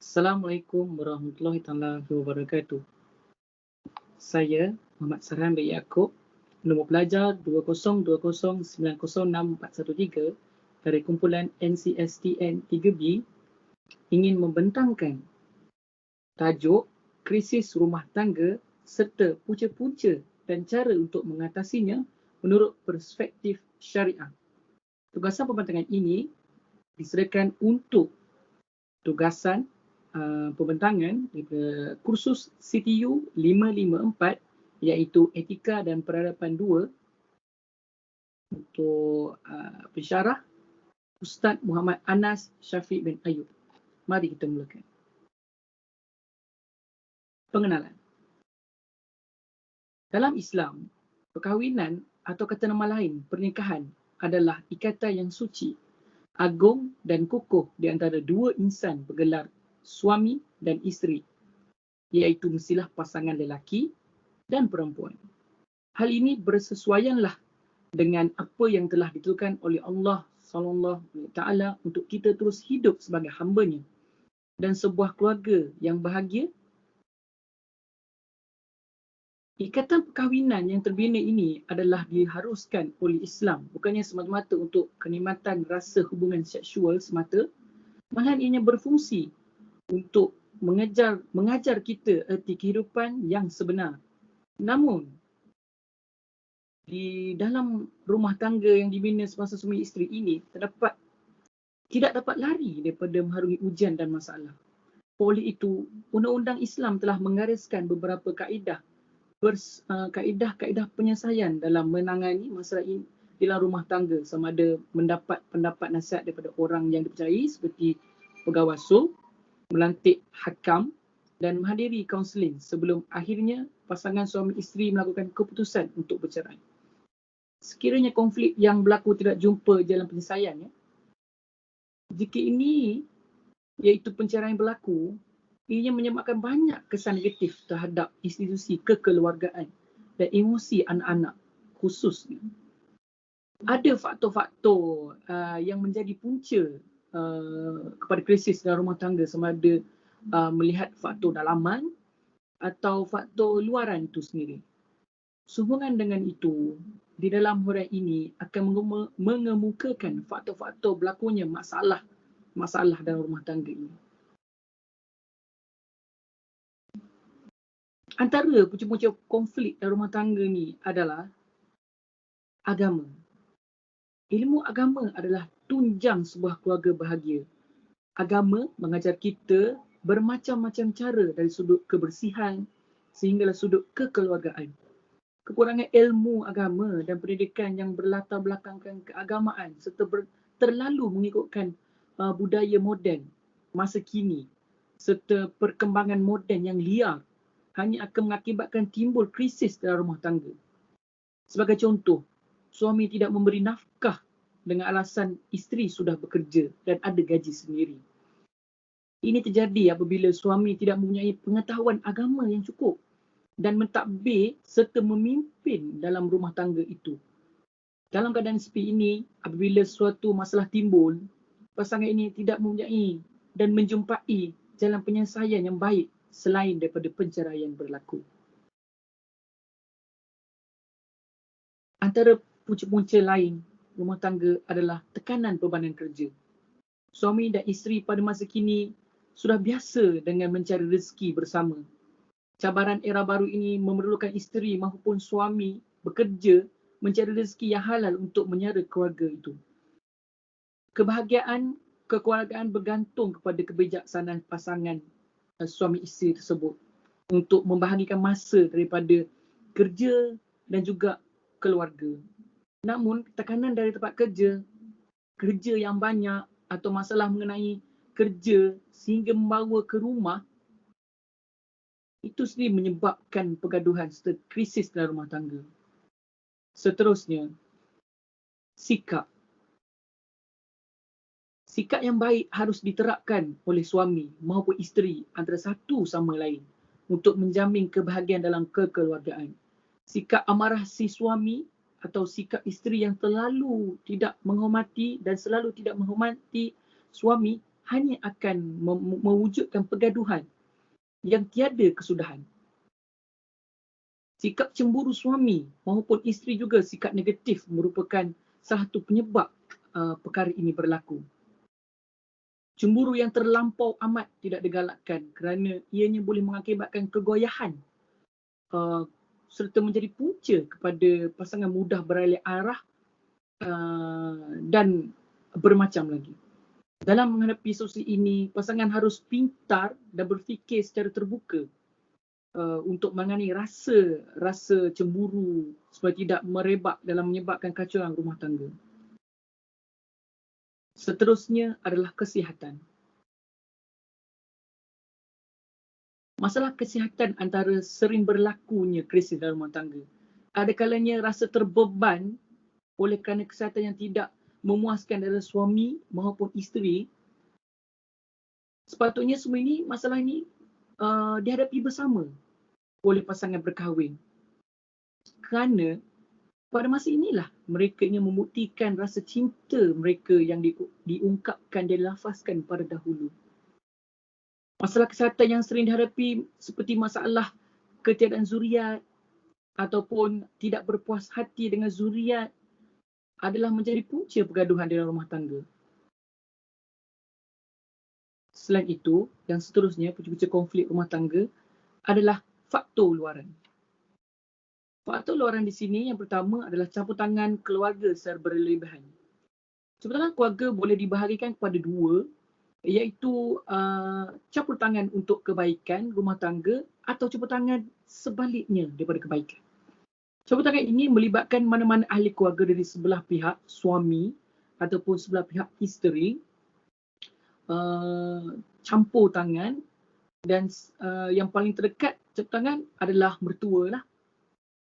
Assalamualaikum warahmatullahi taala wabarakatuh. Saya Muhammad Sarhan bin Yaakob, nombor pelajar 2020906413 dari kumpulan NCSTN 3B, ingin membentangkan tajuk krisis rumah tangga serta punca-punca dan cara untuk mengatasinya menurut perspektif syariah. Tugasan pembentangan ini disediakan untuk tugasan pembentangan daripada kursus CTU 554 iaitu Etika dan Peradaban 2 untuk pensyarah Ustaz Muhammad Anas Syafiq bin Ayub. Mari kita mulakan. Pengenalan. Dalam Islam, perkahwinan atau kata nama lain pernikahan adalah ikatan yang suci, agung dan kukuh di antara dua insan bergelar suami dan isteri, iaitu mestilah pasangan lelaki dan perempuan. Hal ini bersesuaianlah dengan apa yang telah ditentukan oleh Allah SWT untuk kita terus hidup sebagai hamba-Nya dan sebuah keluarga yang bahagia. Ikatan perkahwinan yang terbina ini adalah diharuskan oleh Islam, bukannya semata-mata untuk kenikmatan rasa hubungan seksual semata, malahan ianya berfungsi untuk mengajar kita erti kehidupan yang sebenar. Namun, di dalam rumah tangga yang dibina semasa suami isteri ini tidak dapat lari daripada mengharungi ujian dan masalah. Oleh itu, undang-undang Islam telah menggariskan beberapa kaedah penyelesaian dalam menangani masalah ini dalam rumah tangga, sama ada mendapat pendapat nasihat daripada orang yang dipercayai seperti pegawai wasul, melantik hakam dan menghadiri kaunseling sebelum akhirnya pasangan suami isteri melakukan keputusan untuk bercerai. Sekiranya konflik yang berlaku tidak jumpa jalan penyelesaian, jika ini iaitu perceraian berlaku, ianya menyebabkan banyak kesan negatif terhadap institusi kekeluargaan dan emosi anak-anak khususnya. Ada faktor-faktor yang menjadi punca kepada krisis dalam rumah tangga, sama ada melihat faktor dalaman atau faktor luaran itu sendiri. Sehubungan dengan itu, di dalam huraian ini akan mengemukakan faktor-faktor berlakunya masalah dalam rumah tangga ini. Antara punca-punca konflik dalam rumah tangga ni adalah agama. Ilmu agama adalah tunjang sebuah keluarga bahagia. Agama mengajar kita bermacam-macam cara dari sudut kebersihan sehinggalah sudut kekeluargaan. Kekurangan ilmu agama dan pendidikan yang berlatar belakangkan keagamaan serta terlalu mengikutkan budaya moden masa kini serta perkembangan moden yang liar hanya akan mengakibatkan timbul krisis dalam rumah tangga. Sebagai contoh, suami tidak memberi nafkah dengan alasan isteri sudah bekerja dan ada gaji sendiri. Ini terjadi apabila suami tidak mempunyai pengetahuan agama yang cukup dan mentadbir serta memimpin dalam rumah tangga itu. Dalam keadaan seperti ini, apabila suatu masalah timbul, pasangan ini tidak mempunyai dan menjumpai jalan penyelesaian yang baik selain daripada perceraian berlaku. Antara punca-punca lain rumah tangga adalah tekanan bebanan kerja. Suami dan isteri pada masa kini sudah biasa dengan mencari rezeki bersama. Cabaran era baru ini memerlukan isteri maupun suami bekerja mencari rezeki yang halal untuk menyara keluarga itu. Kebahagiaan kekeluargaan bergantung kepada kebijaksanaan pasangan suami isteri tersebut untuk membahagikan masa daripada kerja dan juga keluarga. Namun, tekanan dari tempat kerja yang banyak atau masalah mengenai kerja sehingga membawa ke rumah, itu sendiri menyebabkan pergaduhan serta krisis dalam rumah tangga. Seterusnya, sikap. Sikap yang baik harus diterapkan oleh suami maupun isteri antara satu sama lain untuk menjamin kebahagiaan dalam kekeluargaan. Sikap amarah si suami atau sikap isteri yang terlalu tidak menghormati dan selalu tidak menghormati suami hanya akan mewujudkan pergaduhan yang tiada kesudahan. Sikap cemburu suami maupun isteri juga sikap negatif merupakan salah satu penyebab perkara ini berlaku. Cemburu yang terlampau amat tidak digalakkan kerana ianya boleh mengakibatkan kegoyahan serta menjadi punca kepada pasangan mudah beralih arah dan bermacam lagi. Dalam menghadapi situasi ini, pasangan harus pintar dan berfikir secara terbuka untuk menangani rasa cemburu supaya tidak merebak dalam menyebabkan kacauan rumah tangga. Seterusnya adalah kesihatan. Masalah kesihatan antara sering berlakunya krisis dalam rumah tangga. Ada kalanya rasa terbeban oleh kerana kesihatan yang tidak memuaskan dari suami maupun isteri. Sepatutnya semua ini, masalah ini dihadapi bersama oleh pasangan berkahwin. Kerana pada masa inilah mereka ingin membuktikan rasa cinta mereka yang diungkapkan dan dilafazkan pada dahulu. Masalah kesihatan yang sering dihadapi seperti masalah ketiadaan zuriat ataupun tidak berpuas hati dengan zuriat adalah menjadi punca pergaduhan dalam rumah tangga. Selain itu, yang seterusnya, punca-punca konflik rumah tangga adalah faktor luaran. Faktor luaran di sini yang pertama adalah campur tangan keluarga secara berlebihan. Campur tangan keluarga boleh dibahagikan kepada dua, iaitu campur tangan untuk kebaikan rumah tangga atau campur tangan sebaliknya daripada kebaikan. Campur tangan ini melibatkan mana-mana ahli keluarga dari sebelah pihak suami ataupun sebelah pihak isteri campur tangan dan yang paling terdekat campur tangan adalah mertua lah.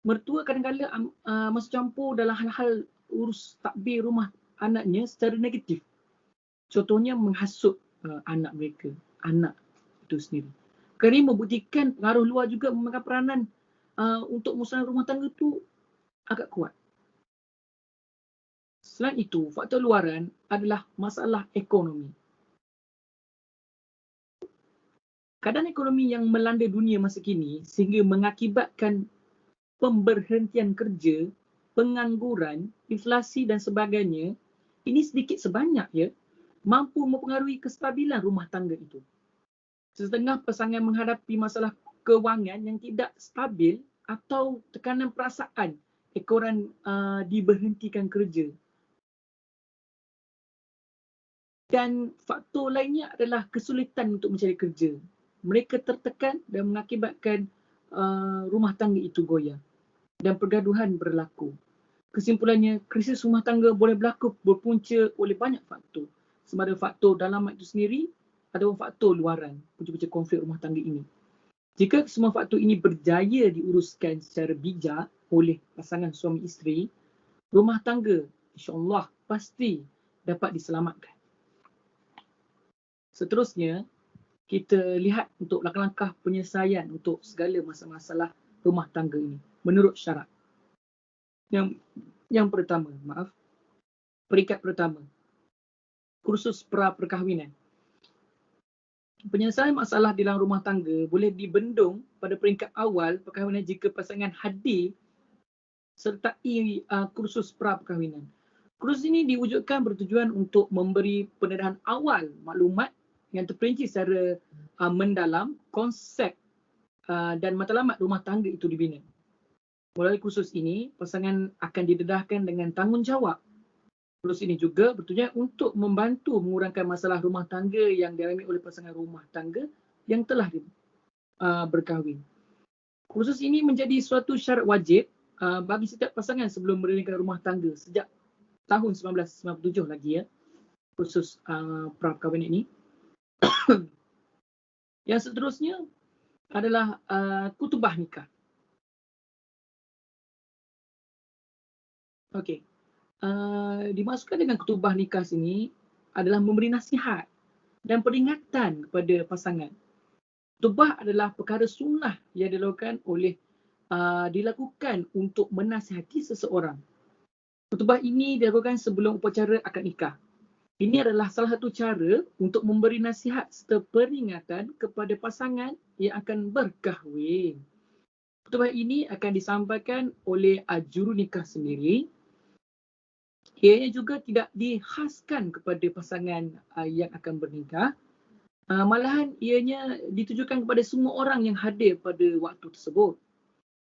Mertua kadang-kadang masuk campur dalam hal-hal urus takbir rumah anaknya secara negatif. Contohnya menghasut anak mereka, anak itu sendiri. Kerana ini membuktikan pengaruh luar juga memainkan peranan untuk musnah rumah tangga tu agak kuat. Selain itu, faktor luaran adalah masalah ekonomi. Keadaan ekonomi yang melanda dunia masa kini sehingga mengakibatkan pemberhentian kerja, pengangguran, inflasi dan sebagainya, ini sedikit sebanyak ya, mampu mempengaruhi kestabilan rumah tangga itu. Setengah pasangan menghadapi masalah kewangan yang tidak stabil atau tekanan perasaan ekoran diberhentikan kerja. Dan faktor lainnya adalah kesulitan untuk mencari kerja. Mereka tertekan dan mengakibatkan rumah tangga itu goyah dan pergaduhan berlaku. Kesimpulannya, krisis rumah tangga boleh berlaku berpunca oleh banyak faktor. Sama ada faktor dalam itu sendiri ataupun faktor luaran, punca-punca konflik rumah tangga ini. Jika semua faktor ini berjaya diuruskan secara bijak oleh pasangan suami isteri, rumah tangga insya-Allah pasti dapat diselamatkan. Seterusnya, kita lihat untuk langkah-langkah penyelesaian untuk segala masalah-masalah rumah tangga ini menurut syarak. Yang pertama, peringkat pertama, kursus pra-perkahwinan. Penyelesaian masalah dalam rumah tangga boleh dibendung pada peringkat awal perkahwinan jika pasangan hadir sertai kursus pra-perkahwinan. Kursus ini diwujudkan bertujuan untuk memberi pendedahan awal maklumat yang terperinci secara mendalam konsep dan matlamat rumah tangga itu dibina. Melalui kursus ini, pasangan akan didedahkan dengan tanggungjawab. Kursus ini juga bertujuan untuk membantu mengurangkan masalah rumah tangga yang dialami oleh pasangan rumah tangga yang telah berkahwin. Kursus ini menjadi suatu syarat wajib bagi setiap pasangan sebelum mendirikan rumah tangga sejak tahun 1997 lagi ya. Kursus pra-perkahwinan ini. Yang seterusnya adalah kutubah nikah. Okey. Dimasukkan dengan kutubah nikah sini adalah memberi nasihat dan peringatan kepada pasangan. Kutubah adalah perkara sunnah yang dilakukan untuk menasihati seseorang. Kutubah ini dilakukan sebelum upacara akad nikah. Ini adalah salah satu cara untuk memberi nasihat serta peringatan kepada pasangan yang akan berkahwin. Khutbah ini akan disampaikan oleh jurunikah sendiri. Ianya juga tidak dikhaskan kepada pasangan yang akan bernikah. Malahan ianya ditujukan kepada semua orang yang hadir pada waktu tersebut.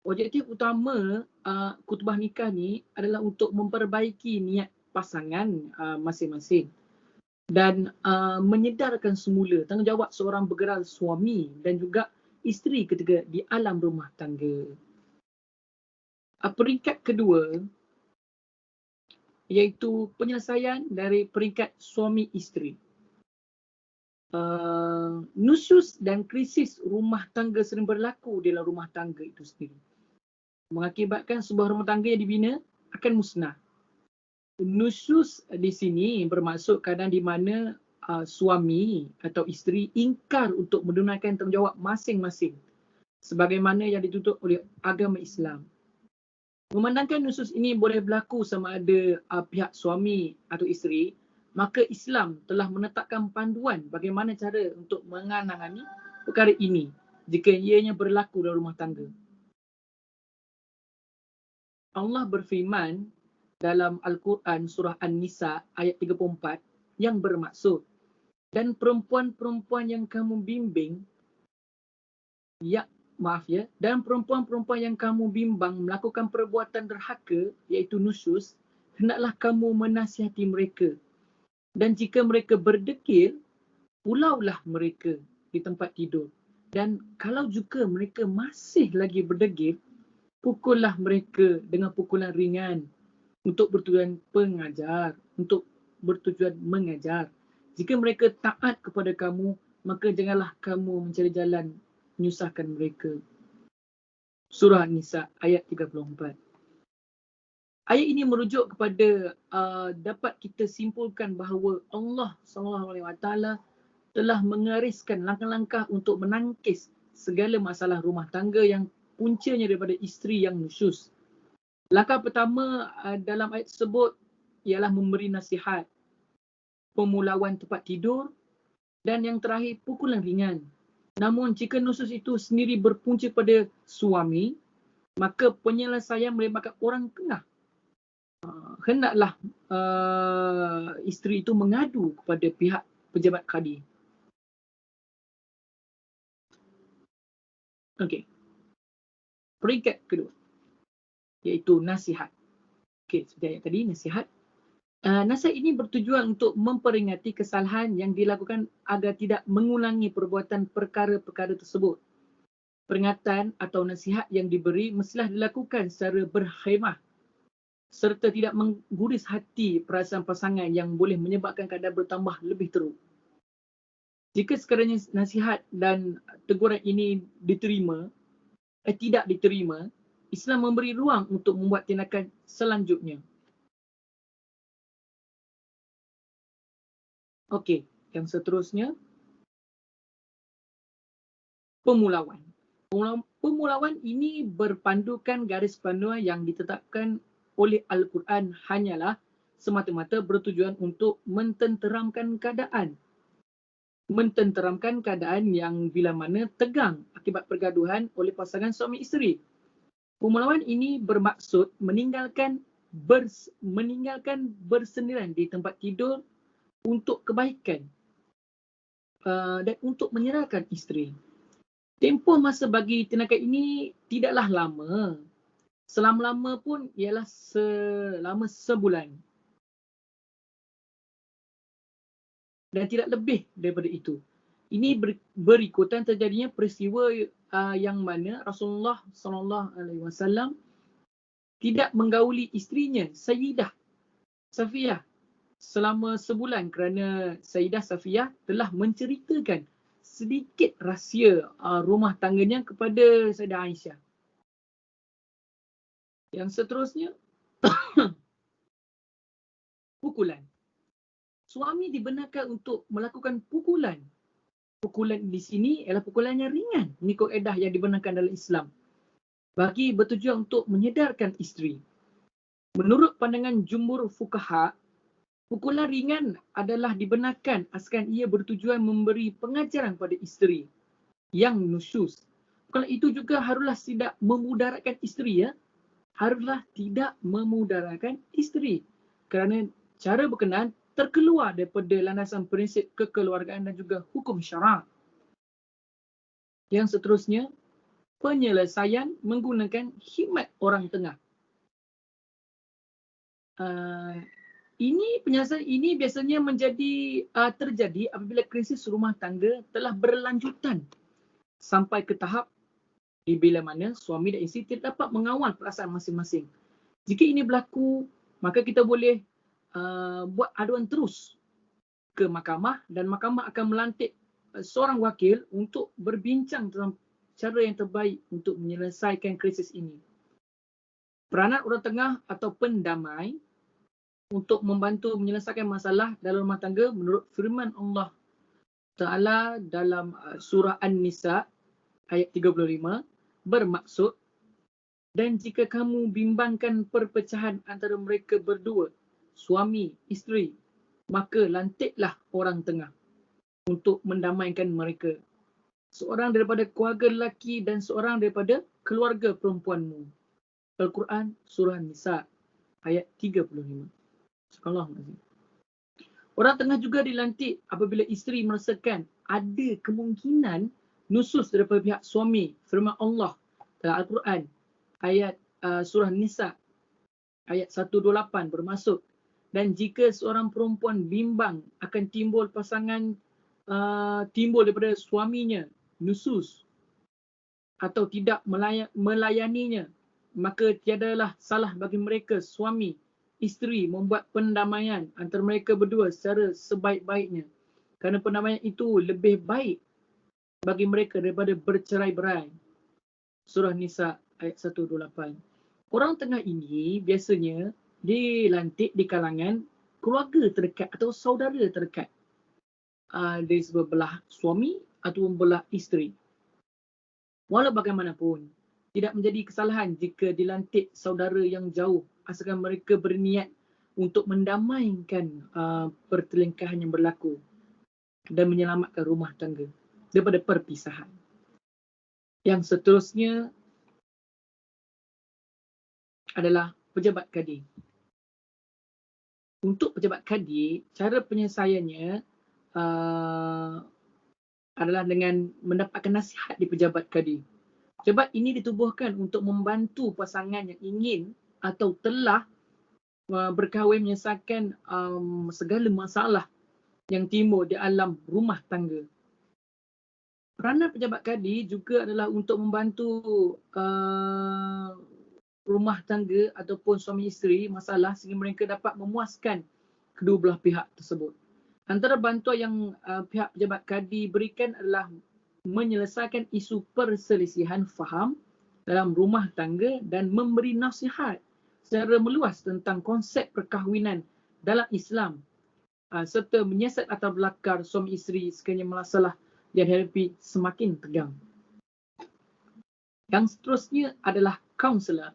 Objektif utama khutbah nikah ni adalah untuk memperbaiki niat pasangan masing-masing dan menyedarkan semula tanggungjawab seorang bergerak suami dan juga isteri ketika di alam rumah tangga. Peringkat kedua iaitu penyelesaian dari peringkat suami isteri. Nusyus dan krisis rumah tangga sering berlaku dalam rumah tangga itu sendiri, mengakibatkan sebuah rumah tangga yang dibina akan musnah. Nusyus di sini bermaksud keadaan di mana suami atau isteri ingkar untuk menunaikan tanggungjawab masing-masing sebagaimana yang dituntut oleh agama Islam. Memandangkan nusyus ini boleh berlaku sama ada pihak suami atau isteri, maka Islam telah menetapkan panduan bagaimana cara untuk menangani perkara ini jika ianya berlaku dalam rumah tangga. Allah berfirman dalam Al-Quran surah An-Nisa ayat 34 yang bermaksud, dan perempuan-perempuan yang kamu bimbing dan perempuan-perempuan yang kamu bimbang melakukan perbuatan derhaka iaitu nusyus, hendaklah kamu menasihati mereka, dan jika mereka berdekil, pulaulah mereka di tempat tidur, dan kalau juga mereka masih lagi berdegil, pukullah mereka dengan pukulan ringan untuk bertujuan mengajar. Jika mereka taat kepada kamu, maka janganlah kamu mencari jalan menyusahkan mereka. Surah An-Nisa ayat 34. Ayat ini merujuk kepada dapat kita simpulkan bahawa Allah SWT telah mengariskan langkah-langkah untuk menangkis segala masalah rumah tangga yang puncanya daripada isteri yang nusyus. Langkah pertama dalam ayat tersebut ialah memberi nasihat, pemulauan tempat tidur, dan yang terakhir pukulan ringan. Namun jika nusyus itu sendiri berpunca pada suami, maka penyelesaian melibatkan orang tengah. Hendaklah isteri itu mengadu kepada pihak pejabat kadi. Okey. Peringkat kedua iaitu nasihat. Okey, seperti ayat tadi, nasihat. Nasihat ini bertujuan untuk memperingati kesalahan yang dilakukan agar tidak mengulangi perbuatan perkara-perkara tersebut. Peringatan atau nasihat yang diberi mestilah dilakukan secara berkhemah serta tidak mengguris hati perasaan pasangan yang boleh menyebabkan keadaan bertambah lebih teruk. Jika sekiranya nasihat dan teguran ini tidak diterima, Islam memberi ruang untuk membuat tindakan selanjutnya. Okey, yang seterusnya, pemulauan. Pemulauan ini berpandukan garis panduan yang ditetapkan oleh Al-Quran hanyalah semata-mata bertujuan untuk mententeramkan keadaan yang bila mana tegang akibat pergaduhan oleh pasangan suami isteri. Pemulauan ini bermaksud meninggalkan bersendirian di tempat tidur untuk kebaikan dan untuk menyerahkan isteri. Tempoh masa bagi tindakan ini tidaklah lama. Selama-lama pun ialah selama sebulan. Dan tidak lebih daripada itu. Ini berikutan terjadinya peristiwa yang mana Rasulullah SAW tidak menggauli isterinya, Sayyidah Safiyah, selama sebulan kerana Sayyidah Safiyah telah menceritakan sedikit rahsia rumah tangganya kepada Sayyidah Aisyah. Yang seterusnya, pukulan. Suami dibenarkan untuk melakukan pukulan. Pukulan di sini ialah pukulan yang ringan mengikut kaedah yang dibenarkan dalam Islam, bagi bertujuan untuk menyedarkan isteri. Menurut pandangan jumhur fuqaha, Pukulan ringan adalah dibenarkan asalkan ia bertujuan memberi pengajaran pada isteri yang nusyuz. Kalau itu juga haruslah tidak memudaratkan isteri, ya. Haruslah tidak memudaratkan isteri. Kerana cara berkenaan terkeluar daripada landasan prinsip kekeluargaan dan juga hukum syarak. Yang seterusnya, penyelesaian menggunakan khidmat orang tengah. Penyelesaian ini biasanya terjadi apabila krisis rumah tangga telah berlanjutan sampai ke tahap di bila mana suami dan isteri tidak dapat mengawal perasaan masing-masing. Jika ini berlaku, maka kita boleh buat aduan terus ke mahkamah dan mahkamah akan melantik seorang wakil untuk berbincang tentang cara yang terbaik untuk menyelesaikan krisis ini. Peranan orang tengah atau pendamai untuk membantu menyelesaikan masalah dalam rumah tangga menurut firman Allah Ta'ala dalam surah An-Nisa ayat 35 bermaksud, dan jika kamu bimbangkan perpecahan antara mereka berdua, suami, isteri, maka lantiklah orang tengah untuk mendamaikan mereka. Seorang daripada keluarga lelaki dan seorang daripada keluarga perempuanmu. Al-Quran surah Nisa ayat 35. Subhanallah. Orang tengah juga dilantik apabila isteri merasakan ada kemungkinan nusus daripada pihak suami. Firman Allah dalam Al-Quran ayat surah Nisa ayat 128 bermaksud, dan jika seorang perempuan bimbang akan timbul daripada suaminya nusus atau tidak melayaninya, maka tiadalah salah bagi mereka suami isteri membuat pendamaian antara mereka berdua secara sebaik-baiknya, kerana pendamaian itu lebih baik bagi mereka daripada bercerai-berai. Surah Nisa ayat 128. Orang tengah ini biasanya dilantik di kalangan keluarga terdekat atau saudara terdekat dari sebelah suami atau belah isteri. Walau bagaimanapun, tidak menjadi kesalahan jika dilantik saudara yang jauh asalkan mereka berniat untuk mendamaikan pertelingkahan yang berlaku dan menyelamatkan rumah tangga daripada perpisahan. Yang seterusnya adalah pejabat kadi. Untuk pejabat kadi, cara penyelesaiannya adalah dengan mendapatkan nasihat di pejabat kadi. Pejabat ini ditubuhkan untuk membantu pasangan yang ingin atau telah berkahwin menyelesaikan segala masalah yang timbul di alam rumah tangga. Peranan pejabat kadi juga adalah untuk membantu rumah tangga ataupun suami isteri masalah sehingga mereka dapat memuaskan kedua belah pihak tersebut. Antara bantuan yang pihak pejabat kadi berikan adalah menyelesaikan isu perselisihan faham dalam rumah tangga dan memberi nasihat secara meluas tentang konsep perkahwinan dalam Islam serta menyiasat latar belakang suami isteri sekiranya masalah yang dihadapi semakin tegang. Yang seterusnya adalah kaunselor.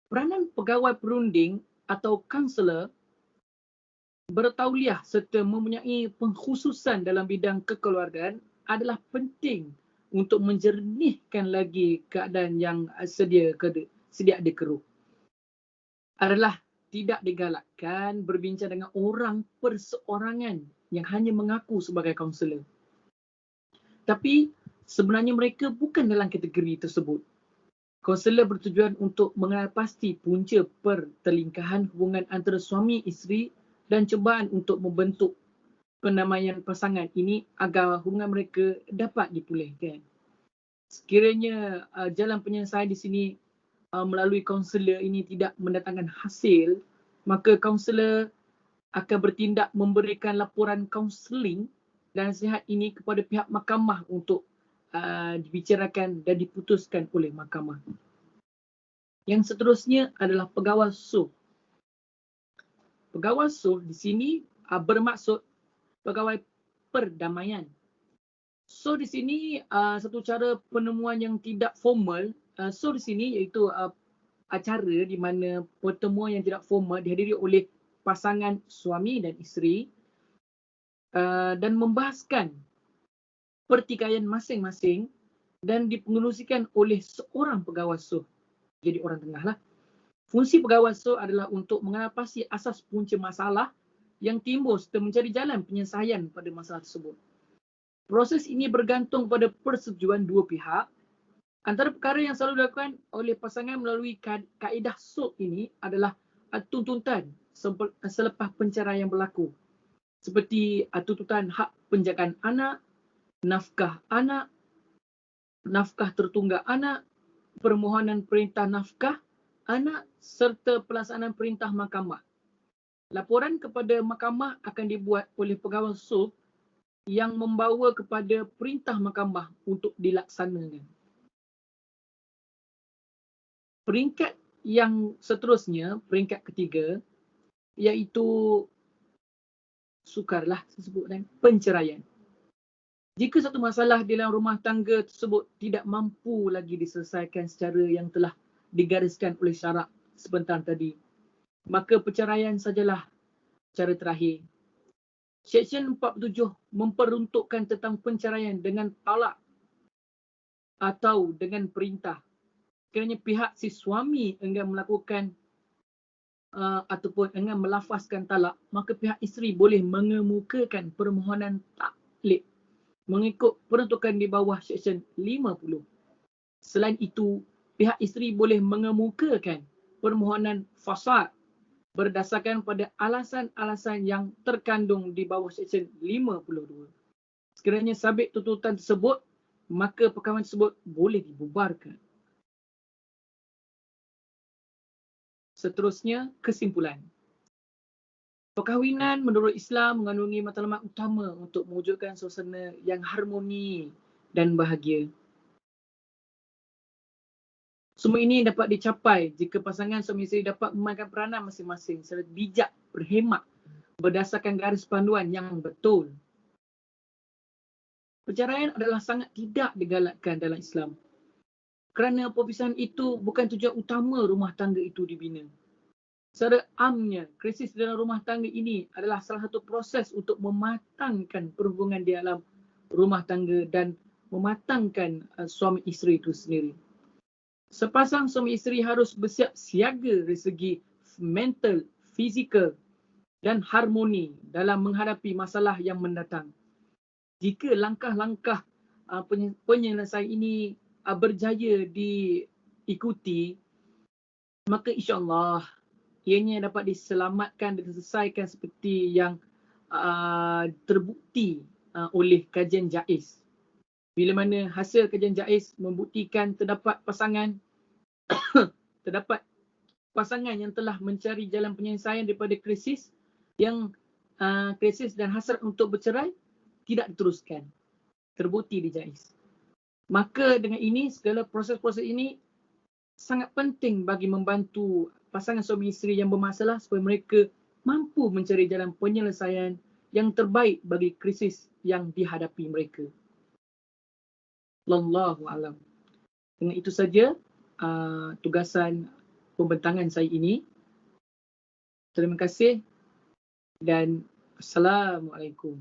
Peranan pegawai perunding atau kaunselor bertauliah serta mempunyai pengkhususan dalam bidang kekeluargaan adalah penting untuk menjernihkan lagi keadaan yang sedia ada keruh. Adalah tidak digalakkan berbincang dengan orang perseorangan yang hanya mengaku sebagai kaunselor. Tapi sebenarnya mereka bukan dalam kategori tersebut. Kaunselor bertujuan untuk mengenal pasti punca pertelingkahan hubungan antara suami isteri dan cubaan untuk membentuk pendamaian pasangan ini agar hubungan mereka dapat dipulihkan. Sekiranya jalan penyelesaian di sini melalui kaunselor ini tidak mendatangkan hasil, maka kaunselor akan bertindak memberikan laporan kaunseling dan nasihat ini kepada pihak mahkamah untuk dibicarakan dan diputuskan oleh mahkamah. Yang seterusnya adalah pegawai sulh. Pegawai sulh di sini bermaksud pegawai perdamaian. So di sini satu cara penemuan yang tidak formal, so di sini iaitu acara di mana pertemuan yang tidak formal dihadiri oleh pasangan suami dan isteri dan membahaskan pertikaian masing-masing dan dipengerusikan oleh seorang pegawai jadi orang tengah lah. Fungsi pegawai adalah untuk mengatasi asas punca masalah yang timbul serta mencari jalan penyelesaian pada masalah tersebut. Proses ini bergantung pada persetujuan dua pihak. Antara perkara yang selalu dilakukan oleh pasangan melalui kaedah sulh ini adalah tuntutan selepas perceraian berlaku. Seperti tuntutan hak penjagaan anak, nafkah tertunggak anak, permohonan perintah nafkah anak serta pelaksanaan perintah mahkamah. Laporan kepada mahkamah akan dibuat oleh pegawai sulh yang membawa kepada perintah mahkamah untuk dilaksanakan. Peringkat yang seterusnya, peringkat ketiga, iaitu sukarlah saya sebutkan, penceraian. Jika satu masalah di dalam rumah tangga tersebut tidak mampu lagi diselesaikan secara yang telah digariskan oleh syarak sebentar tadi, maka perceraian sajalah cara terakhir. Seksyen 47 memperuntukkan tentang penceraian dengan talak atau dengan perintah. Kerana pihak si suami enggan melakukan ataupun enggan melafazkan talak, maka pihak isteri boleh mengemukakan permohonan taklid mengikut peruntukan di bawah Seksyen 50. Selain itu, pihak isteri boleh mengemukakan permohonan fasad berdasarkan pada alasan-alasan yang terkandung di bawah Seksyen 52. Sekiranya sabit tuntutan tersebut, maka perkahwinan tersebut boleh dibubarkan. Seterusnya, kesimpulan. Perkahwinan menurut Islam mengandungi matlamat utama untuk mewujudkan suasana yang harmoni dan bahagia. Semua ini dapat dicapai jika pasangan suami isteri dapat memainkan peranan masing-masing secara bijak, berhemat, berdasarkan garis panduan yang betul. Perceraian adalah sangat tidak digalakkan dalam Islam. Kerana perpisahan itu bukan tujuan utama rumah tangga itu dibina. Secara amnya, krisis dalam rumah tangga ini adalah salah satu proses untuk mematangkan perhubungan di dalam rumah tangga dan mematangkan suami isteri itu sendiri. Sepasang suami isteri harus bersiap siaga dari segi mental, fizikal dan harmoni dalam menghadapi masalah yang mendatang. Jika langkah-langkah penyelesaian ini berjaya diikuti, maka insya-Allah ianya dapat diselamatkan dan diselesaikan seperti yang terbukti oleh kajian JAIZ. Bila mana hasil kajian JAIZ membuktikan terdapat pasangan yang telah mencari jalan penyelesaian daripada krisis dan hasrat untuk bercerai tidak diteruskan. Terbukti di JAIZ. Maka dengan ini, segala proses-proses ini sangat penting bagi membantu pasangan suami isteri yang bermasalah supaya mereka mampu mencari jalan penyelesaian yang terbaik bagi krisis yang dihadapi mereka. Wallahu a'lam. Dengan itu saja tugasan pembentangan saya ini. Terima kasih dan Assalamualaikum.